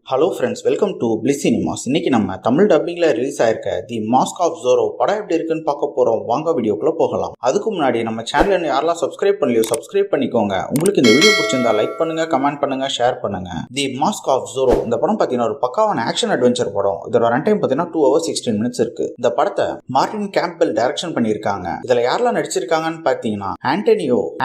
Hello friends, welcome to bliss cinemas. இன்னைக்கு நம்ம Tamil டப்பிங்ல release ஆயிருக்க தி மாஸ்க் ஆஃப் ஜோரோ படம் எப்படி இருக்குன்னு பார்க்க போறோம். வாங்க வீடியோக்குள்ள போகலாம். அதுக்கு முன்னாடி நம்ம சேனல் யாரெல்லாம் சப்ஸ்கிரைப் பண்ணலையோ சப்ஸ்கிரைப் பண்ணிக்கோங்க. உங்களுக்கு இந்த வீடியோ பிடிச்சிருந்தா லைக் பண்ணுங்க, கமெண்ட் பண்ணுங்க, ஷேர் பண்ணுங்க. தி மாஸ்க் ஆஃப் ஜோரோ இந்த படம் பார்த்தீங்கன்னா ஒரு பக்காவான ஆக்ஷன் அட்வென்ச்சர் படம். இதோட ரன் டைம் பார்த்தீங்கன்னா 2 hours 16 minutes இருக்கு. இந்த படத்தை மார்டின் கேம்ப்பெல் டைரக்ஷன் பண்ணியிருக்காங்க. இதுல யாரெல்லாம் நடிச்சிருக்காங்கன்னு பார்த்தீங்கன்னா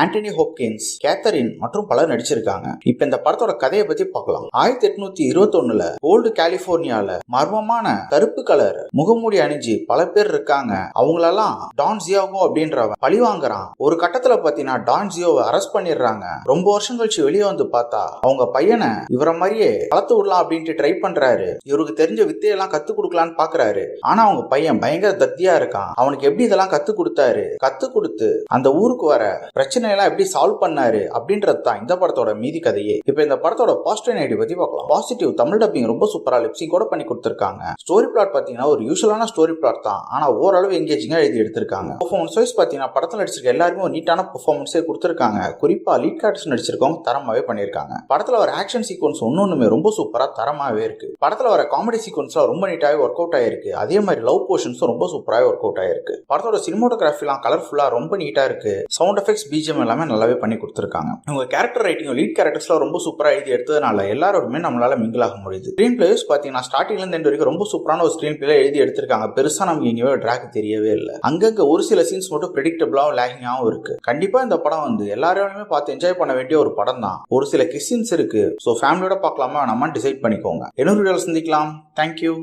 ஆண்டனி ஹோப்கின்ஸ், கேத்தரின் மற்றும் பலர் நடிச்சிருக்காங்க. இப்போ இந்த படத்தோட கதையை பத்தி பார்க்கலாம். 1821 ஓல்டு கலிபோர்னியால மர்மமான கருப்பு கலர் முகமூடி அணிஞ்சு பல பேர் இருக்காங்க. அவங்களெல்லாம் டான் ஜியோகோ அப்படின்றவன் பழி வாங்குறான். ஒரு கட்டத்துல பாத்தீங்கன்னா டான் ஜியோவை அரெஸ்ட் பண்ணிடுறாங்க. ரொம்ப வருஷம் கழிச்சு வெளியே வந்து பார்த்தா அவங்க பையனை இவரை மாதிரியே வளர்த்து விடலாம் அப்படின்ட்டு ட்ரை பண்றாரு. இவருக்கு தெரிஞ்ச வித்தையெல்லாம் கத்து கொடுக்கலான்னு பாக்குறாரு. ஆனா அவங்க பையன் பயங்கர தத்தியா இருக்கான். அவனுக்கு எப்படி இதெல்லாம் கத்து கொடுத்து அந்த ஊருக்கு வர பிரச்சனை எல்லாம் எப்படி சால்வ் பண்ணாரு அப்படின்றது தான் இந்த படத்தோட மீதி கதையே. இப்ப இந்த படத்தோட பாசிட்டிவ் நெகட்டிவ் பத்தி பார்க்கலாம். பாசிட்டிவ், தமிழ் டப்பிங் ரொம்ப சூப்பரா லிப்சிங் கூட பண்ணி கொடுத்திருக்காங்க. ஸ்டோரி பிளாட் பாத்தீங்கன்னா ஒரு யூசுவலான ஸ்டோரி பிளாட் தான், ஆனா ஓரளவு எங்கேஜிங்கா எழுதி எடுத்திருக்காங்க. பெர்ஃபார்மன்ஸ் வைஸ் பாத்தீங்கன்னா படத்துல நடிச்சிருக்க எல்லாருமே ஒரு நீட்டான பெர்ஃபார்மன்ஸே கொடுத்திருக்காங்க. குறிப்பா லீட் கேரக்டர்ஸ் நடிச்சிருக்கவங்க தரமாவே பண்ணிருக்காங்க. படத்துல வர ஆக்ஷன் சீக்வன்ஸ் ஒன்னொன்னுமே ரொம்ப சூப்பரா தரமாவே இருக்கு. படத்துல வர காமெடி சீக்வன்ஸ்லாம் ரொம்ப நீட்டாவே ஒர்க் அவுட் ஆயிருக்கு. அதே மாதிரி லவ் போர்ஷன்ஸும் ரொம்ப சூப்பராவே ஒர்க் அவுட் ஆயிருக்கு. படத்தோட சினிமோட்டோகிராஃபிலாம் கலர்ஃபுல்லா ரொம்ப நீட்டா இருக்கு. சவுண்ட் எஃபெக்ட்ஸ், பிஜிஎம் எல்லாமே நல்லாவே பண்ணி கொடுத்திருக்காங்க. உங்க கேரக்டர் ரைட்டிங், லீட் கேரக்டர்ஸ்லாம் ரொம்ப சூப்பரா எழுதி எடுத்ததுனால எல்லாரோடுமே நம்மளால மிங்கிள் ஆக முடியுது. ஸ்கிரீன் பிளேஸ் பாத்தீங்கன்னா ஸ்டார்டிங்ல இருந்து வரைக்கும் ரொம்ப சூப்பரான ஒரு ஸ்கிரீன் பிளே எழுதி எடுத்திருக்காங்க. பெருசா நமக்கு எங்கேயோ டிராக் தெரியவே இல்லை. அங்கங்க ஒரு சில சீன்ஸ் மட்டும் பிரெடிக்டபிளாவும் லேகிங்காவும் இருக்கு. கண்டிப்பா இந்த படம் எல்லாரையுமே பார்த்து என்ஜாய் பண்ண வேண்டிய ஒரு படம் தான். ஒரு சில கிஸ்ஸின்ஸ் இருக்கு. ஸோ ஃபேமிலியோட பார்க்கலாமா நம்ம டிசைட் பண்ணிக்கோங்க. இன்னொரு வீடியோல சந்திக்கலாம். தேங்க்யூ.